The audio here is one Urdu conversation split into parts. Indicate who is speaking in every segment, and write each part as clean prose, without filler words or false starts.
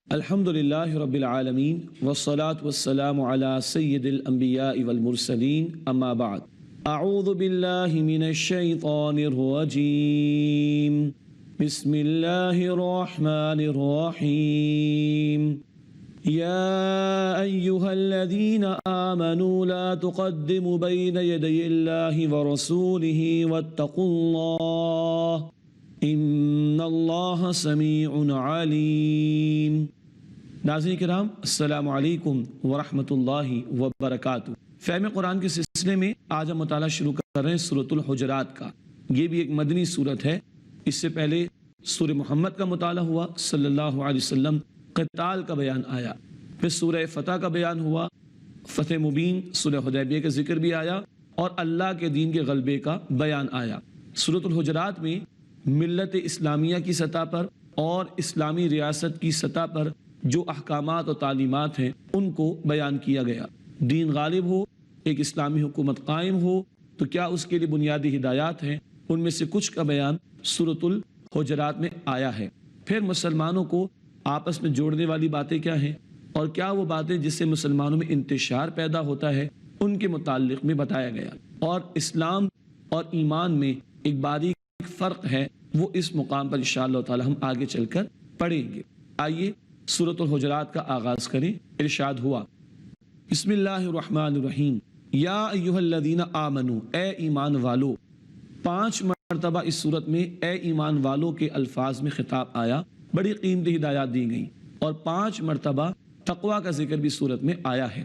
Speaker 1: الحمد للہ رب العالمین والصلاة والسلام علی سید الانبیاء والمرسلین اما بعد اعوذ باللہ من الشیطان الرجیم بسم اللہ الرحمن الرحیم یا ایہا الذین آمنوا لا تقدموا بین یدی اللہ ورسولہ واتقوا اللہ ان اللہ سمیع علیم۔ ناظرین کرام السلام علیکم ورحمۃ اللہ وبرکاتہ۔ فہم قرآن کے سلسلے میں آج ہم مطالعہ شروع کر رہے ہیں سورۃ الحجرات کا۔ یہ بھی ایک مدنی سورت ہے۔ اس سے پہلے سورہ محمد کا مطالعہ ہوا، صلی اللہ علیہ وسلم، قتال کا بیان آیا، پھر سورہ فتح کا بیان ہوا، فتح مبین، سورہ حدیبیہ کا ذکر بھی آیا اور اللہ کے دین کے غلبے کا بیان آیا۔ سورۃ الحجرات میں ملت اسلامیہ کی سطح پر اور اسلامی ریاست کی سطح پر جو احکامات اور تعلیمات ہیں ان کو بیان کیا گیا۔ دین غالب ہو، ایک اسلامی حکومت قائم ہو تو کیا اس کے لیے بنیادی ہدایات ہیں، ان میں سے کچھ کا بیان سورۃ الحجرات میں آیا ہے۔ پھر مسلمانوں کو آپس میں جوڑنے والی باتیں کیا ہیں اور کیا وہ باتیں جس سے مسلمانوں میں انتشار پیدا ہوتا ہے ان کے متعلق میں بتایا گیا، اور اسلام اور ایمان میں ایک باریک فرق ہے، وہ اس مقام پر انشاءاللہ تعالی ہم آگے چل کر پڑھیں گے۔ آئیے سورۃ الحجرات کا آغاز کریں۔ ارشاد ہوا، بسم اللہ الرحمن الرحیم، یا ایہا الذین آمنو، اے ایمان والو۔ 5 مرتبہ اس سورت میں اے ایمان والو کے الفاظ میں خطاب آیا، بڑی قیمتی ہدایات دی گئیں، اور 5 مرتبہ تقوی کا ذکر بھی سورت میں آیا ہے۔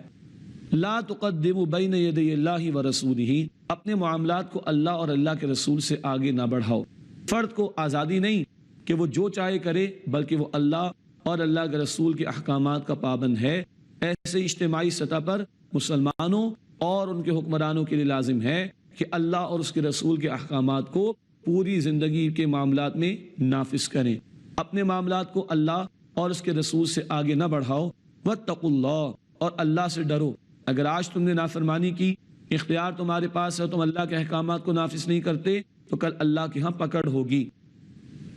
Speaker 1: لا تقدموا بین یدی اللہ ورسولہ، اپنے معاملات کو اللہ اور اللہ کے رسول سے آگے نہ بڑھاؤ۔ فرد کو آزادی نہیں کہ وہ جو چاہے کرے، بلکہ وہ اللہ اور اللہ کے رسول کے احکامات کا پابند ہے۔ ایسے اجتماعی سطح پر مسلمانوں اور ان کے حکمرانوں کے لیے لازم ہے کہ اللہ اور اس کے رسول کے احکامات کو پوری زندگی کے معاملات میں نافذ کریں۔ اپنے معاملات کو اللہ اور اس کے رسول سے آگے نہ بڑھاؤ۔ واتقوا اللہ، اور اللہ سے ڈرو۔ اگر آج تم نے نافرمانی کی، اختیار تمہارے پاس ہے، تم اللہ کے احکامات کو نافذ نہیں کرتے تو کل اللہ کے ہاں پکڑ ہوگی۔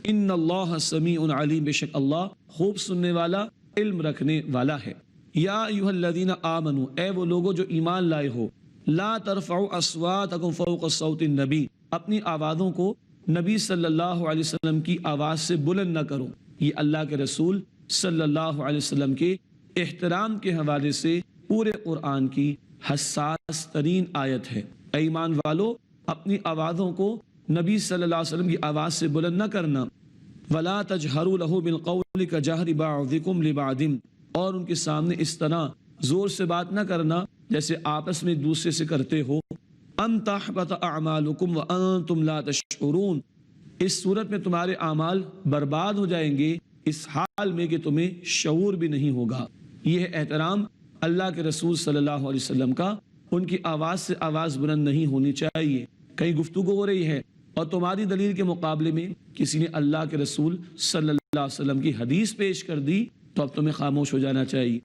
Speaker 1: ان اللہ سمیع علیم، بے شک اللہ خوب سننے والا، علم رکھنے والا ہے۔ یا ایھا الذین آمنو، اے وہ لوگوں جو ایمان لائے ہو، لا ترفعوا اصواتکم فوق صوت النبی، اپنی آوازوں کو نبی صلی اللہ علیہ وسلم کی آواز سے بلند نہ کرو۔ یہ اللہ کے رسول صلی اللہ علیہ وسلم کے احترام کے حوالے سے پورے قرآن کی حساس ترین آیت ہے۔ اے ایمان والو، اپنی آوازوں کو نبی صلی اللہ علیہ وسلم کی آواز سے بلند نہ کرنا۔ وَلَا تَجْهَرُوا لَهُ بِالْقَوْلِ كَجَهْرِ بَعْضِكُمْ لِبَعْضٍ، اور ان کے سامنے اس طرح زور سے بات نہ کرنا جیسے آپس میں دوسرے سے کرتے ہو۔ أَن تَحْبَطَ أَعْمَالُكُمْ وَأَنْتُمْ لَا تَشْعُرُونَ، اس صورت میں تمہارے اعمال برباد ہو جائیں گے اس حال میں کہ تمہیں شعور بھی نہیں ہوگا۔ یہ ہے احترام اللہ کے رسول صلی اللہ علیہ وسلم کا، ان کی آواز سے آواز بلند نہیں ہونی چاہیے۔ کہیں گفتگو ہو رہی ہے اور تمہاری دلیل کے مقابلے میں کسی نے اللہ کے رسول صلی اللہ علیہ وسلم کی حدیث پیش کر دی تو اب تمہیں خاموش ہو جانا چاہیے۔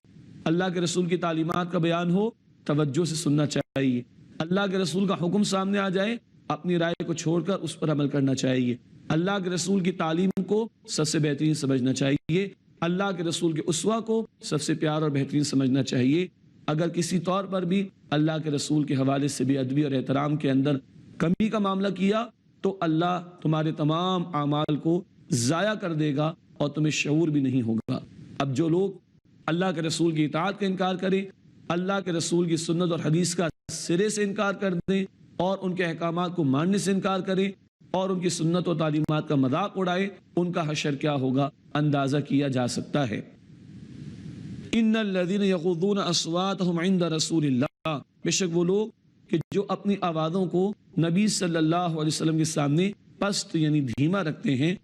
Speaker 1: اللہ کے رسول کی تعلیمات کا بیان ہو، توجہ سے سننا چاہیے۔ اللہ کے رسول کا حکم سامنے آ جائے، اپنی رائے کو چھوڑ کر اس پر عمل کرنا چاہیے۔ اللہ کے رسول کی تعلیم کو سب سے بہترین سمجھنا چاہیے۔ اللہ کے رسول کے اسوہ کو سب سے پیار اور بہترین سمجھنا چاہیے۔ اگر کسی طور پر بھی اللہ کے رسول کے حوالے سے بے ادبی اور احترام کے اندر کمی کا معاملہ کیا تو اللہ تمہارے تمام اعمال کو ضائع کر دے گا اور تمہیں شعور بھی نہیں ہوگا۔ اب جو لوگ اللہ کے رسول کی اطاعت کا انکار کریں، اللہ کے رسول کی سنت اور حدیث کا سرے سے انکار کر دیں اور ان کے احکامات کو ماننے سے انکار کریں اور ان کی سنت و تعلیمات کا مذاق اڑائے، ان کا حشر کیا ہوگا اندازہ کیا جا سکتا ہے۔ ان الذین یغضون اصواتهم عند رسول اللہ، بے شک وہ لوگ کہ جو اپنی آوازوں کو نبی صلی اللہ علیہ وسلم کے سامنے پست یعنی دھیما رکھتے ہیں،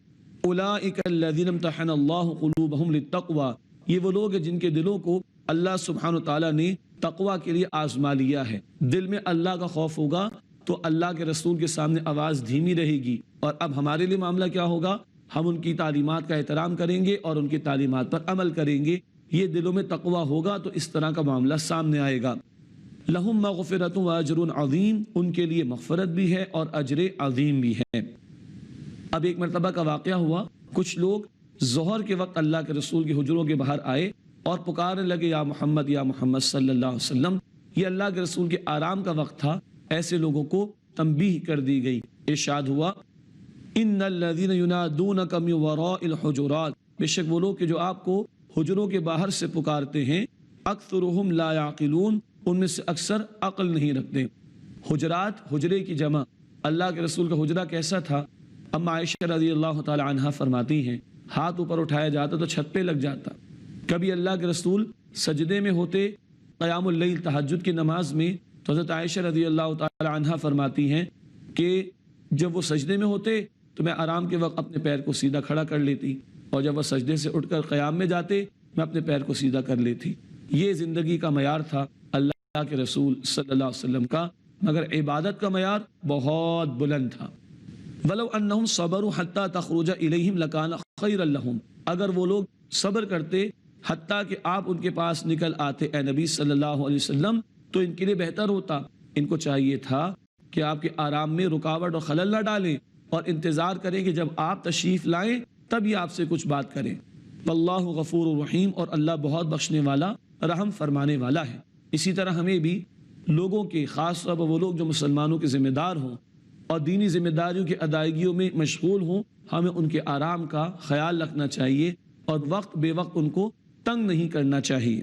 Speaker 1: اولئک الذین امتحن اللہ قلوبہم للتقوی، یہ وہ لوگ ہیں جن کے دلوں کو اللہ سبحانہ وتعالیٰ نے تقوی کے لیے آزما لیا ہے۔ دل میں اللہ کا خوف ہوگا تو اللہ کے رسول کے سامنے آواز دھیمی رہے گی، اور اب ہمارے لیے معاملہ کیا ہوگا، ہم ان کی تعلیمات کا احترام کریں گے اور ان کی تعلیمات پر عمل کریں گے۔ یہ دلوں میں تقوی ہوگا تو اس طرح کا معاملہ سامنے آئے گا۔ لہم مغفرۃ و اجر عظیم، ان کے لیے مغفرت بھی ہے اور اجر عظیم بھی ہے۔ اب ایک مرتبہ کا واقعہ ہوا، کچھ لوگ ظہر کے وقت اللہ کے رسول کے حجروں کے باہر آئے اور پکارنے لگے یا محمد صلی اللہ علیہ وسلم۔ یہ اللہ کے رسول کے آرام کا وقت تھا، ایسے لوگوں کو تنبیہ کر دی گئی۔ ارشاد ہوا ان الذین ینادونک من وراء الحجرات، بے شک وہ لوگ کہ جو آپ کو حجروں کے باہر سے پکارتے ہیں، اکثرهم لا یعقلون، ان میں سے اکثر عقل نہیں رکھتے۔ حجرات، حجرے کی جمع۔ اللہ کے رسول کا حجرہ کیسا تھا؟ اما عائشہ رضی اللہ تعالی عنہا فرماتی ہیں ہاتھ اوپر اٹھایا جاتا تو چھت پہ لگ جاتا۔ کبھی اللہ کے رسول سجدے میں ہوتے قیام اللیل تہجد کی نماز میں، تو حضرت عائشہ رضی اللہ تعالی عنہا فرماتی ہیں کہ جب وہ سجدے میں ہوتے تو میں آرام کے وقت اپنے پیر کو سیدھا کھڑا کر لیتی، اور جب وہ سجدے سے اٹھ کر قیام میں جاتے میں اپنے پیر کو سیدھا کر لیتی۔ یہ زندگی کا معیار تھا اللہ کے رسول صلی اللہ علیہ وسلم کا، مگر عبادت کا معیار بہت بلند تھا۔ وَلَوْ أَنَّهُمْ صَبَرُوا حَتَّى تَخْرُجَ إِلَيْهِمْ لَكَانَ خَيْرًا لَهُمْ، اگر وہ لوگ صبر کرتے حتیٰ کہ آپ ان کے پاس نکل آتے اے نبی صلی اللہ علیہ وسلم، تو ان کے لیے بہتر ہوتا۔ ان کو چاہیے تھا کہ آپ کے آرام میں رکاوٹ اور خلل نہ ڈالیں اور انتظار کریں کہ جب آپ تشریف لائیں تب یہ آپ سے کچھ بات کریں۔ واللہ غفور الرحیم، اور اللہ بہت بخشنے والا رحم فرمانے والا ہے۔ اسی طرح ہمیں بھی لوگوں کے، خاص طور پر وہ لوگ جو مسلمانوں کے ذمہ دار ہوں اور دینی ذمہ داریوں کی ادائیگیوں میں مشغول ہوں، ہمیں ان کے آرام کا خیال رکھنا چاہیے اور وقت بے وقت ان کو تنگ نہیں کرنا چاہیے۔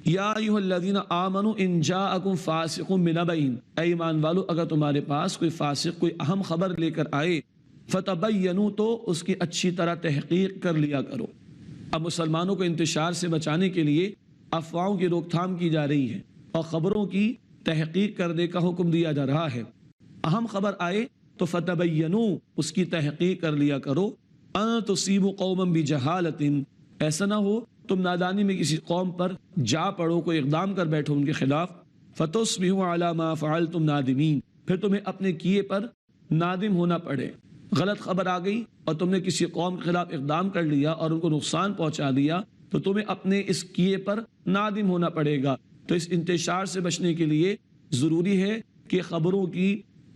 Speaker 1: یا ایھا الذین آمنوا ان جاءکم فاسق بنبأ، اے ایمان والو اگر تمہارے پاس کوئی فاسق کوئی اہم خبر لے کر آئے، فتبینوا، تو اس کی اچھی طرح تحقیق کر لیا کرو۔ اب مسلمانوں کو انتشار سے بچانے کے لیے افواہوں کی روک تھام کی جا رہی ہے اور خبروں کی تحقیق کرنے کا حکم دیا جا رہا ہے۔ اہم خبر آئے تو فتبینوا، اس کی تحقیق کر لیا کرو۔ ان تصیبوا قوما بجہالۃ، ایسا نہ ہو تم نادانی میں کسی قوم پر جا پڑو، کوئی اقدام کر بیٹھو ان کے خلاف، فتصبحوا علی ما فعلتم نادمین، پھر تمہیں اپنے کیے پر نادم ہونا پڑے۔ غلط خبر آ گئی اور تم نے کسی قوم کے خلاف اقدام کر لیا اور ان کو نقصان پہنچا دیا، تو تمہیں اپنے اس کیے پر نادم ہونا پڑے گا۔ تو اس انتشار سے بچنے کے لیے ضروری ہے کہ خبروں کی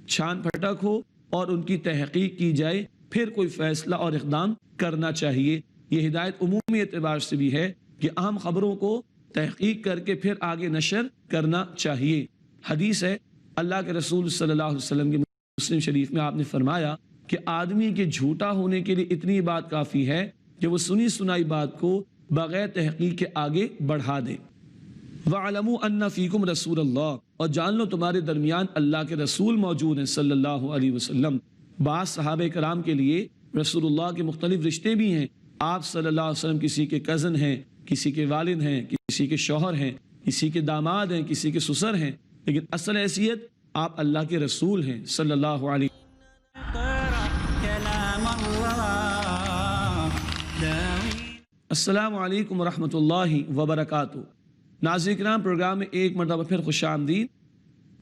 Speaker 1: چھان پھٹک ہو اور ان کی تحقیق کی جائے، پھر کوئی فیصلہ اور اقدام کرنا چاہیے۔ یہ ہدایت عمومی اعتبار سے بھی ہے کہ اہم خبروں کو تحقیق کر کے پھر آگے نشر کرنا چاہیے۔ حدیث ہے اللہ کے رسول صلی اللہ علیہ وسلم کے مسلم شریف میں آپ نے فرمایا کہ آدمی کے جھوٹا ہونے کے لیے اتنی بات کافی ہے کہ وہ سنی سنائی بات کو بغیر تحقیق کے آگے بڑھا دے۔ وَاعْلَمُوا أَنَّ فِيكُمْ رَسُولَ اللَّهِ، اور جان لو تمہارے درمیان اللہ کے رسول موجود ہیں صلی اللہ علیہ وسلم۔ بعض صحابہ کرام کے لیے رسول اللہ کے مختلف رشتے بھی ہیں۔ آپ صلی اللہ علیہ وسلم کسی کے کزن ہیں، کسی کے والد ہیں، کسی کے شوہر ہیں، کسی کے داماد ہیں، کسی کے سسر ہیں، لیکن اصل حیثیت آپ اللہ کے رسول ہیں صلی اللہ علیہ وسلم۔ السلام علیکم ورحمۃ اللہ وبرکاتہ۔ ناظرین کرام، پروگرام میں ایک مرتبہ پھر خوش آمدید۔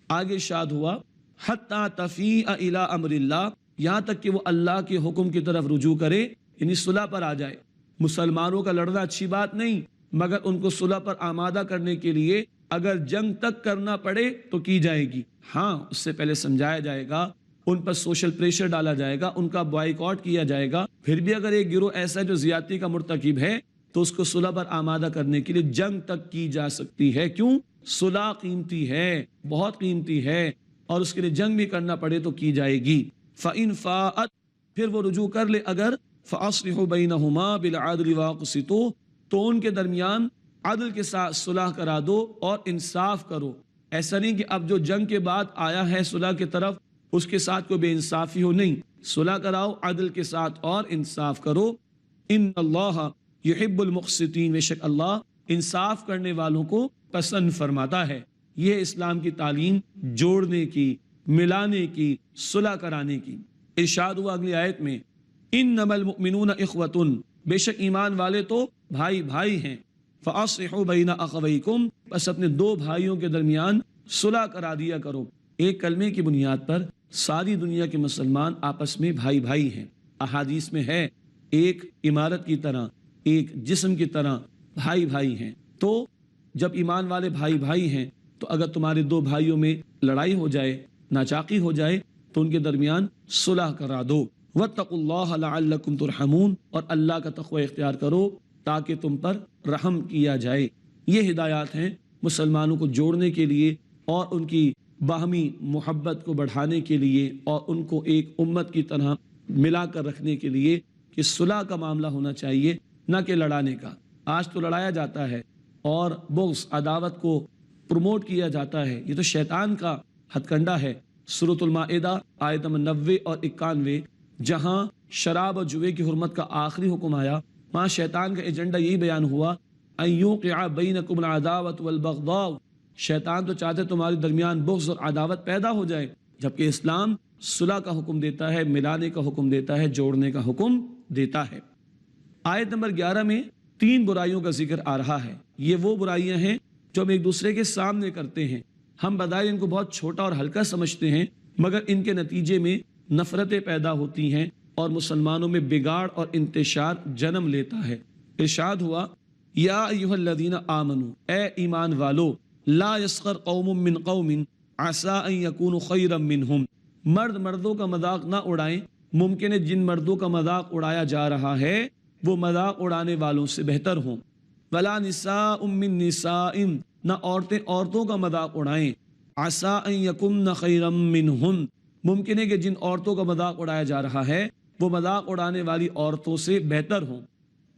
Speaker 1: آگے ارشاد ہوا حتی تفیء الی امر اللہ، یہاں تک کہ وہ اللہ کے حکم کی طرف رجوع کرے، یعنی صلح پر آ جائے۔ مسلمانوں کا لڑنا اچھی بات نہیں، مگر ان کو صلح پر آمادہ کرنے کے لیے اگر جنگ تک کرنا پڑے تو کی جائے گی۔ ہاں، اس سے پہلے سمجھایا جائے گا، ان پر سوشل پریشر ڈالا جائے گا، ان کا بائیکاٹ کیا جائے گا۔ پھر بھی اگر ایک گروہ ایسا جو زیادتی کا مرتکب ہے تو اس کو صلح پر آمادہ کرنے کے لیے جنگ تک کی جا سکتی ہے۔ کیوں؟ صلح قیمتی ہے، بہت قیمتی ہے، اور اس کے لیے جنگ بھی کرنا پڑے تو کی جائے گی۔ فَإِنْ فَاءَتْ، پھر وہ رجوع کر لے اگر، فَأَصْلِحُوا بَيْنَهُمَا بِالْعَدْلِ وَاقْسِطُوا، تو ان کے درمیان عدل کے ساتھ صلح کرا دو اور انصاف کرو۔ ایسا نہیں کہ اب جو جنگ کے بعد آیا ہے صلح کی طرف اس کے ساتھ کوئی بے انصافی ہو، نہیں، صلح کراؤ عدل کے ساتھ اور انصاف کرو۔ ان اللہ یحب المقسطین، بے شک اللہ انصاف کرنے والوں کو پسند فرماتا ہے۔ یہ اسلام کی تعلیم جوڑنے کی، ملانے کی، صلح کرانے کی۔ ارشاد ہوا اگلی آیت میں انما المؤمنون اخوۃ، بے شک ایمان والے تو بھائی بھائی ہیں۔ فاصلحوا بین اخویکم، بس اپنے دو بھائیوں کے درمیان صلح کرا دیا کرو۔ ایک کلمے کی بنیاد پر ساری دنیا کے مسلمان آپس میں بھائی بھائی ہیں۔ احادیث میں ہے ایک عمارت کی طرح، ایک جسم کی طرح بھائی بھائی ہیں۔ تو جب ایمان والے بھائی بھائی ہیں تو اگر تمہارے دو بھائیوں میں لڑائی ہو جائے، ناچاقی ہو جائے، تو ان کے درمیان صلح کرا دو۔ وَاتَّقُوا اللَّهَ لَعَلَّكُمْ تُرْحَمُونَ، اور اللہ کا تقوی اختیار کرو تاکہ تم پر رحم کیا جائے۔ یہ ہدایات ہیں مسلمانوں کو جوڑنے کے لیے اور ان کی باہمی محبت کو بڑھانے کے لیے اور ان کو ایک امت کی طرح ملا کر رکھنے کے لیے کہ صلح کا معاملہ ہونا چاہیے، نہ کہ لڑانے کا۔ آج تو لڑایا جاتا ہے اور بغض عداوت کو پروموٹ کیا جاتا ہے، یہ تو شیطان کا ہتھ کنڈا ہے۔ سورۃ المائدہ آیت نمبر 90 اور 91 جہاں شراب اور جوئے کی حرمت کا آخری حکم آیا، وہاں شیطان کا ایجنڈا یہی بیان ہوا، ان یوقع بینکم العداوۃ والبغضاء، شیطان تو چاہتے تمہارے درمیان بغض اور عداوت پیدا ہو جائے، جبکہ اسلام صلح کا حکم دیتا ہے، ملانے کا حکم دیتا ہے، جوڑنے کا حکم دیتا ہے۔ آیت نمبر 11 میں 3 برائیوں کا ذکر آ رہا ہے۔ یہ وہ برائیاں ہیں جو ہم ایک دوسرے کے سامنے کرتے ہیں، ہم بظاہر ان کو بہت چھوٹا اور ہلکا سمجھتے ہیں، مگر ان کے نتیجے میں نفرتیں پیدا ہوتی ہیں اور مسلمانوں میں بگاڑ اور انتشار جنم لیتا ہے۔ ارشاد ہوا، یا ایھا الذین آمنوا، اے ایمان والو، لا یسخر قوم من قوم عسى ان یکونوا خیرا منہم، مرد مردوں کا مذاق نہ اڑائیں، ممکن ہے جن مردوں کا مذاق اڑایا جا رہا ہے وہ مذاق اڑانے والوں سے بہتر ہوں۔ ولا نساء من نساء، نہ عورتیں عورتوں کا مذاق اڑائیں، عسى ان یکن خیرا منہن، ممکن ہے کہ جن عورتوں کا مذاق اڑایا جا رہا ہے وہ مذاق اڑانے والی عورتوں سے بہتر ہوں۔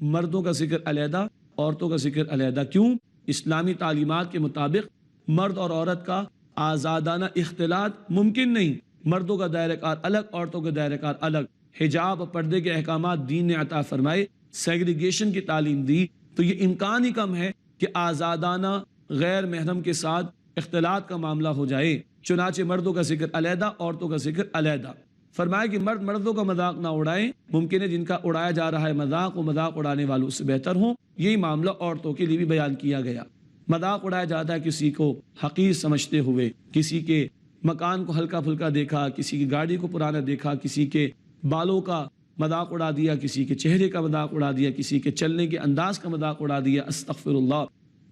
Speaker 1: مردوں کا ذکر علیحدہ، عورتوں کا ذکر علیحدہ، کیوں؟ اسلامی تعلیمات کے مطابق مرد اور عورت کا آزادانہ اختلاط ممکن نہیں، مردوں کا دائرہ کار الگ، عورتوں کا دائرہ کار الگ، حجاب اور پردے کے احکامات دین نے عطا فرمائے، سیگریگیشن کی تعلیم دی، تو یہ امکان ہی کم ہے کہ آزادانہ غیر محرم کے ساتھ اختلاط کا معاملہ ہو جائے، چنانچہ مردوں کا ذکر علیحدہ، عورتوں کا ذکر علیحدہ۔ فرمایا کہ مرد مردوں کا مذاق نہ اڑائیں، ممکن ہے جن کا اڑایا جا رہا ہے مذاق وہ مذاق اڑانے والوں سے بہتر ہوں، یہی معاملہ عورتوں کے لیے بھی بیان کیا گیا۔ مذاق اڑایا جاتا ہے کسی کو حقیر سمجھتے ہوئے، کسی کے مکان کو ہلکا پھلکا دیکھا، کسی کی گاڑی کو پرانا دیکھا، کسی کے بالوں کا مذاق اڑا دیا، کسی کے چہرے کا مذاق اڑا دیا، کسی کے چلنے کے انداز کا مذاق اڑا دیا، استغفر اللہ۔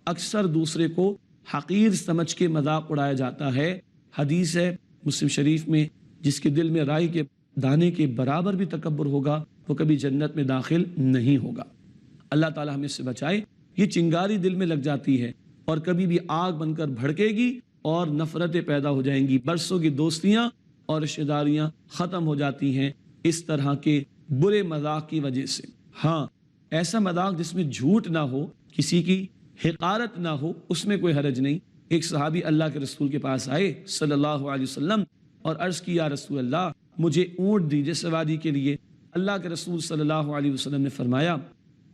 Speaker 1: اکثر دوسرے کو حقیر سمجھ کے مذاق اڑایا جاتا ہے۔ حدیث ہے مسلم شریف میں، جس کے دل میں رائی کے دانے کے برابر بھی تکبر ہوگا وہ کبھی جنت میں داخل نہیں ہوگا۔ اللہ تعالی ہمیں اس سے بچائے۔ یہ چنگاری دل میں لگ جاتی ہے اور کبھی بھی آگ بن کر بھڑکے گی اور نفرتیں پیدا ہو جائیں گی، برسوں کی دوستیاں اور رشتہ داریاں ختم ہو جاتی ہیں اس طرح کے برے مذاق کی وجہ سے۔ ہاں، ایسا مذاق جس میں جھوٹ نہ ہو، کسی کی حقارت نہ ہو، اس میں کوئی حرج نہیں۔ ایک صحابی اللہ کے رسول کے پاس آئے صلی اللہ علیہ وسلم اور عرض کی، یا رسول اللہ مجھے اونٹ دیجئے سواری کے لیے۔ اللہ کے رسول صلی اللہ علیہ وسلم نے فرمایا،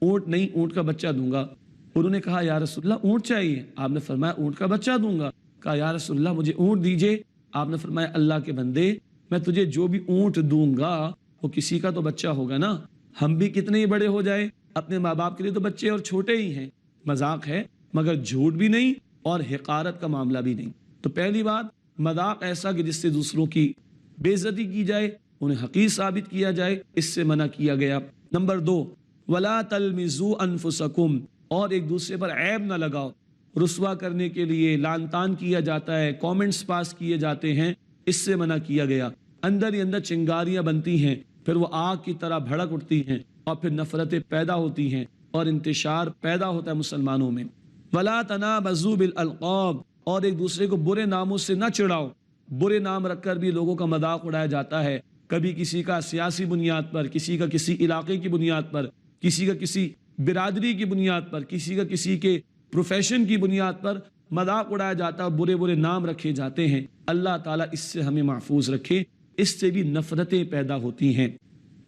Speaker 1: اونٹ نہیں، اونٹ کا بچہ دوں گا۔ انہوں نے کہا، یا رسول اللہ اونٹ چاہیے؟ آپ نے فرمایا اونٹ کا بچہ دوں گا۔ کہا، یا رسول اللہ مجھے اونٹ دیجئے۔ آپ نے فرمایا، اللہ کے بندے، میں تجھے جو بھی اونٹ دوں گا وہ کسی کا تو بچہ ہوگا نا، ہم بھی کتنے ہی بڑے ہو جائے اپنے ماں باپ کے لیے تو بچے اور چھوٹے ہی ہیں۔ مذاق ہے مگر جھوٹ بھی نہیں اور حقارت کا معاملہ بھی نہیں۔ تو پہلی بات، مذاق ایسا کہ جس سے دوسروں کی بے عزتی کی جائے، انہیں حقیر ثابت کیا جائے، اس سے منع کیا گیا۔ نمبر 2، وَلَا تَلْمِزُوا أَنفُسَكُمْ، اور ایک دوسرے پر عیب نہ لگاؤ۔ رسوا کرنے کے لیے لعن طعن کیا جاتا ہے، کامنٹس پاس کیے جاتے ہیں، اس سے منع کیا گیا۔ اندر ہی اندر چنگاریاں بنتی ہیں، پھر وہ آگ کی طرح بھڑک اٹھتی ہیں اور پھر نفرتیں پیدا ہوتی ہیں اور انتشار پیدا ہوتا ہے مسلمانوں میں۔ وَلَا تَنَابَزُوا بِالْأَلْقَابِ، اور ایک دوسرے کو برے ناموں سے نہ چڑھاؤ۔ برے نام رکھ کر بھی لوگوں کا مذاق اڑایا جاتا ہے، کبھی کسی کا سیاسی بنیاد پر، کسی کا کسی علاقے کی بنیاد پر، کسی کا کسی برادری کی بنیاد پر، کسی کا کسی کے پروفیشن کی بنیاد پر مذاق اڑایا جاتا ہے، برے برے نام رکھے جاتے ہیں۔ اللہ تعالیٰ اس سے ہمیں محفوظ رکھے، اس سے بھی نفرتیں پیدا ہوتی ہیں۔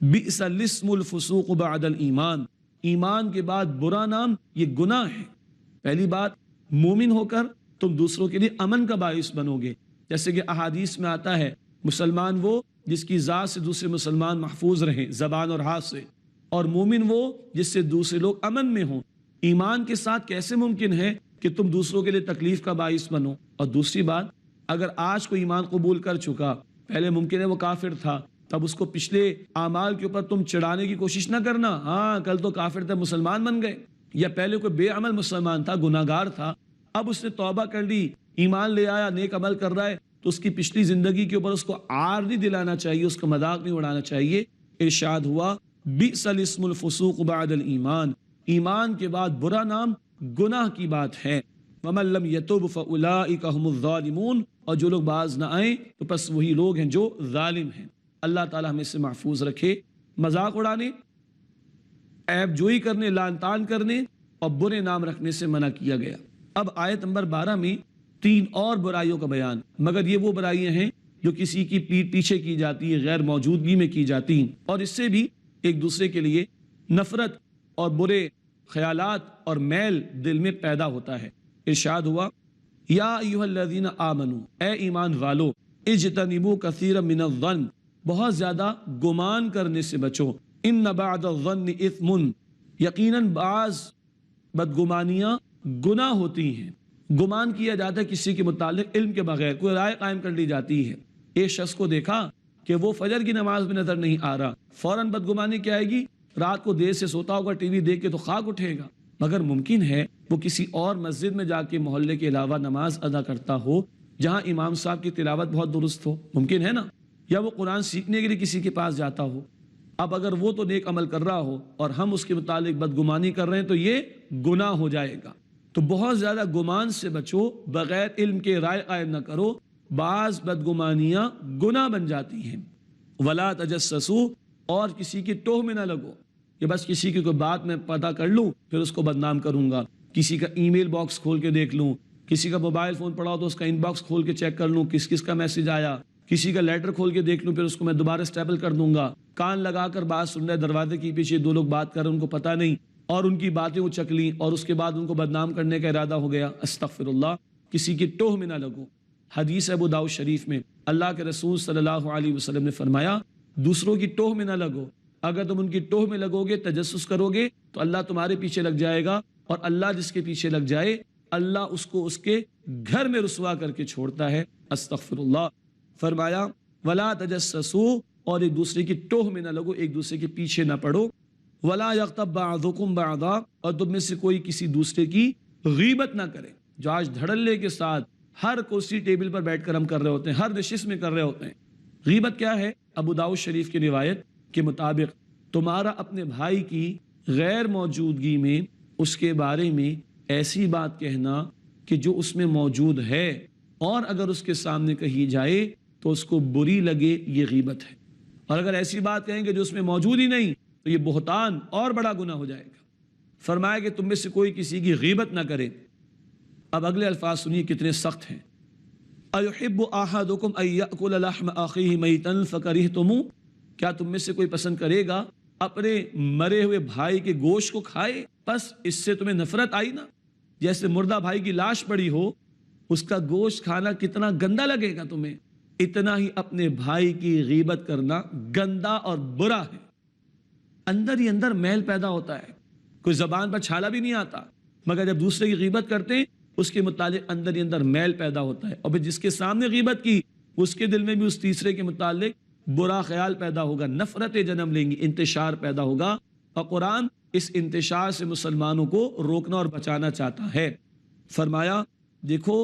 Speaker 1: بئس الاسم الفسوق بعد الایمان، ایمان کے بعد برا نام یہ گناہ ہے۔ پہلی بات، مومن ہو کر تم دوسروں کے لیے امن کا باعث بنو گے، جیسے کہ احادیث میں آتا ہے، مسلمان وہ جس کی ذات سے دوسرے مسلمان محفوظ رہیں زبان اور ہاتھ سے، اور مومن وہ جس سے دوسرے لوگ امن میں ہوں۔ ایمان کے ساتھ کیسے ممکن ہے کہ تم دوسروں کے لیے تکلیف کا باعث بنو؟ اور دوسری بات، اگر آج کوئی ایمان قبول کر چکا، پہلے ممکن ہے وہ کافر تھا، تب اس کو پچھلے اعمال کے اوپر تم چڑھانے کی کوشش نہ کرنا، ہاں کل تو کافر تھا مسلمان بن گئے، یا پہلے کوئی بے عمل مسلمان تھا، گناہگار تھا، اب اس نے توبہ کر لی، ایمان لے آیا، نیک عمل کر رہا ہے، تو اس کی پچھلی زندگی کے اوپر اس کو عار نہیں دلانا چاہیے، اس کا مذاق نہیں اڑانا چاہیے، ارشاد ہوا بئس الاسم الفسوق بعد الایمان، ایمان کے بعد برا نام گناہ کی بات ہے۔ ومن لم یتب فاولئک هم الظالمون، اور جو لوگ باز نہ آئیں تو پس وہی لوگ ہیں جو ظالم ہیں۔ اللہ تعالی ہمیں سے محفوظ رکھے مذاق اڑانے، عیب جوئی کرنے، لعن طعن کرنے اور برے نام رکھنے سے منع کیا گیا۔ اب آیت نمبر 12 میں 3 اور برائیوں کا بیان، مگر یہ وہ برائیاں ہیں جو کسی کی پیٹھ پیچھے کی جاتی ہے، غیر موجودگی میں کی جاتی ہیں، اور اس سے بھی ایک دوسرے کے لیے نفرت اور برے خیالات اور میل دل میں پیدا ہوتا ہے۔ ارشاد ہوا یا ایھا الذین آمنوا، اے ایمان والو، اجتنبوا کثیرا من الظن، بہت زیادہ گمان کرنے سے بچو، ان بعد الظن اثم، یقیناً بعض بدگمانیاں گناہ ہوتی ہیں۔ گمان کیا جاتا ہے کسی کے متعلق علم کے بغیر، کوئی رائے قائم کر لی جاتی ہے۔ ایک شخص کو دیکھا کہ وہ فجر کی نماز میں نظر نہیں آ رہا، فوراً بدگمانی کیا آئے گی؟ رات کو دیر سے سوتا ہوگا، ٹی وی دیکھ کے تو خاک اٹھے گا، مگر ممکن ہے وہ کسی اور مسجد میں جا کے محلے کے علاوہ نماز ادا کرتا ہو جہاں امام صاحب کی تلاوت بہت درست ہو، ممکن ہے نا، یا وہ قرآن سیکھنے کے لیے کسی کے پاس جاتا ہو۔ اب اگر وہ تو نیک عمل کر رہا ہو اور ہم اس کے متعلق بدگمانی کر رہے ہیں تو یہ گناہ ہو جائے گا۔ تو بہت زیادہ گمان سے بچو، بغیر علم کے رائے قائم نہ کرو، بعض بدگمانیاں گناہ بن جاتی ہیں۔ ولا تجسسوا، اور کسی کی ٹوہ میں نہ لگو کہ بس کسی کی کوئی بات میں پتہ کر لوں پھر اس کو بدنام کروں گا، کسی کا ای میل باکس کھول کے دیکھ لوں، کسی کا موبائل فون پڑا ہو تو اس کا ان باکس کھول کے چیک کر لوں کس کس کا میسج آیا، کسی کا لیٹر کھول کے دیکھ لوں پھر اس کو میں دوبارہ اسٹیپل کر دوں گا، کان لگا کر بات سن رہے، دروازے کے پیچھے 2 لوگ بات کر رہے ہیں، ان کو پتہ نہیں اور ان کی باتیں وہ چک لیں اور اس کے بعد ان کو بدنام کرنے کا ارادہ ہو گیا۔ استغفر اللہ، کسی کی ٹوہ میں نہ لگو۔ حدیث ابو داؤد شریف میں اللہ کے رسول صلی اللہ علیہ وسلم نے فرمایا دوسروں کی ٹوہ میں نہ لگو، اگر تم ان کی ٹوہ میں لگو گے، تجسس کرو گے تو اللہ تمہارے پیچھے لگ جائے گا، اور اللہ جس کے پیچھے لگ جائے اللہ اس کو اس کے گھر میں رسوا کر کے چھوڑتا ہے۔ استغفر اللہ۔ فرمایا ولا تجسسوا، اور ایک دوسرے کی ٹوہ میں نہ لگو، ایک دوسرے کے پیچھے نہ پڑو۔ ولا یغتب بعضکم بعضا، اور تم میں سے کوئی کسی دوسرے کی غیبت نہ کرے، جو آج دھڑلے کے ساتھ ہر کرسی ٹیبل پر بیٹھ کر ہم کر رہے ہوتے ہیں، ہر نشست میں کر رہے ہوتے ہیں۔ غیبت کیا ہے؟ ابو داؤد شریف کی روایت کے مطابق تمہارا اپنے بھائی کی غیر موجودگی میں اس کے بارے میں ایسی بات کہنا کہ جو اس میں موجود ہے، اور اگر اس کے سامنے کہی جائے تو اس کو بری لگے، یہ غیبت ہے۔ اور اگر ایسی بات کہیں کہ جو اس میں موجود ہی نہیں تو یہ بہتان اور بڑا گناہ ہو جائے گا۔ فرمایا کہ تم میں سے کوئی کسی کی غیبت نہ کرے۔ اب اگلے الفاظ سنیے کتنے سخت ہیں۔ اَيُحِبُّ أَحَدُكُمْ أَن يَأْكُلَ لَحْمَ أَخِيهِ مَيْتًا فَكَرِهْتُمُوهُ، کیا تم میں سے کوئی پسند کرے گا اپنے مرے ہوئے بھائی کے گوشت کو کھائے، بس اس سے تمہیں نفرت آئی نا؟ جیسے مردہ بھائی کی لاش پڑی ہو، اس کا گوشت کھانا کتنا گندا لگے گا تمہیں، اتنا ہی اپنے بھائی کی غیبت کرنا گندا اور برا ہے۔ اندر ہی اندر میل پیدا ہوتا ہے، کوئی زبان پر چھالا بھی نہیں آتا، مگر جب دوسرے کی غیبت کرتے ہیں اس کے متعلق اندر ہی اندر میل پیدا ہوتا ہے، اور پھر جس کے سامنے غیبت کی اس کے دل میں بھی اس تیسرے کے متعلق برا خیال پیدا ہوگا، نفرتیں جنم لیں گی، انتشار پیدا ہوگا، اور قرآن اس انتشار سے مسلمانوں کو روکنا اور بچانا چاہتا ہے۔ فرمایا دیکھو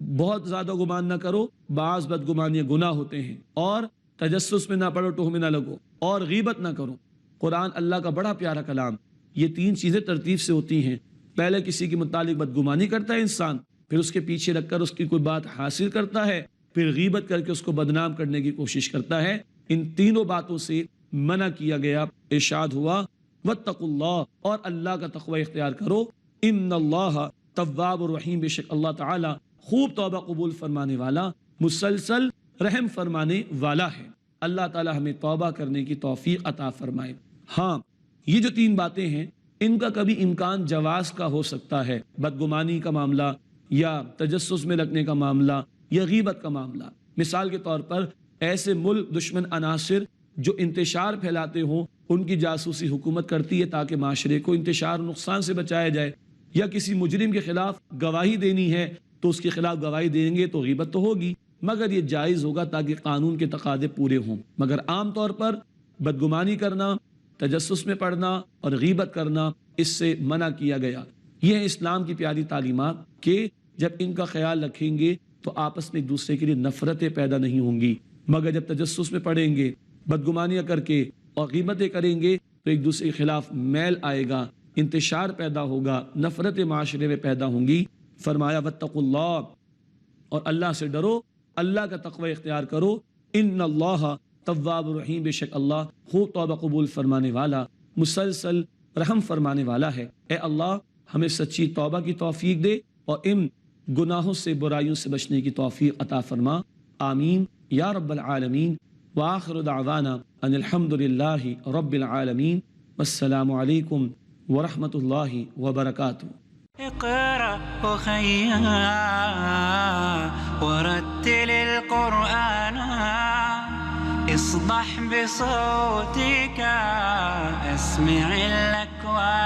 Speaker 1: بہت زیادہ گمان نہ کرو، بعض بدگمانیاں گناہ ہوتے ہیں، اور تجسس میں نہ پڑو، ٹوہ میں نہ لگو، اور غیبت نہ کرو۔ قرآن اللہ کا بڑا پیارا کلام، یہ 3 چیزیں ترتیب سے ہوتی ہیں۔ پہلے کسی کے متعلق بدگمانی کرتا ہے انسان، پھر اس کے پیچھے لگ کر اس کی کوئی بات حاصل کرتا ہے، پھر غیبت کر کے اس کو بدنام کرنے کی کوشش کرتا ہے۔ ان تینوں باتوں سے منع کیا گیا۔ ارشاد ہوا واتقوا اللہ، اور اللہ کا تقوی اختیار کرو، ان اللہ تواب الرحیم، بے شک اللہ تعالی خوب توبہ قبول فرمانے والا، مسلسل رحم فرمانے والا ہے۔ اللہ تعالی ہمیں توبہ کرنے کی توفیق عطا فرمائے۔ ہاں، یہ جو 3 باتیں ہیں ان کا کبھی امکان جواز کا ہو سکتا ہے، بدگمانی کا معاملہ یا تجسس میں لگنے کا معاملہ یا غیبت کا معاملہ۔ مثال کے طور پر ایسے ملک دشمن عناصر جو انتشار پھیلاتے ہوں، ان کی جاسوسی حکومت کرتی ہے تاکہ معاشرے کو انتشار و نقصان سے بچایا جائے، یا کسی مجرم کے خلاف گواہی دینی ہے تو اس کے خلاف گواہی دیں گے تو غیبت تو ہوگی، مگر یہ جائز ہوگا تاکہ قانون کے تقاضے پورے ہوں۔ مگر عام طور پر بدگمانی کرنا، تجسس میں پڑنا اور غیبت کرنا، اس سے منع کیا گیا۔ یہ ہے اسلام کی پیاری تعلیمات کہ جب ان کا خیال رکھیں گے تو آپس میں ایک دوسرے کے لیے نفرتیں پیدا نہیں ہوں گی، مگر جب تجسس میں پڑیں گے، بدگمانیاں کر کے اور غیبتیں کریں گے تو ایک دوسرے کے خلاف میل آئے گا، انتشار پیدا ہوگا، نفرت معاشرے میں پیدا ہوں گی۔ فرمایا واتقوا اللہ، اور اللہ سے ڈرو، اللہ کا تقوی اختیار کرو۔ ان اللہ تواب الرحیم، بے شک اللہ خوب توبہ قبول فرمانے والا، مسلسل رحم فرمانے والا ہے۔ اے اللہ ہمیں سچی توبہ کی توفیق دے اور ان گناہوں سے، برائیوں سے بچنے کی توفیق عطا فرما، آمین یا رب العالمین۔ وآخر دعوانا ان الحمد للہ رب العالمین، والسلام علیکم ورحمۃ اللہ وبرکاتہ۔
Speaker 2: اقرأ أخيا ورتل القرآن، اصدح بصوتك، اسمع الأكوان.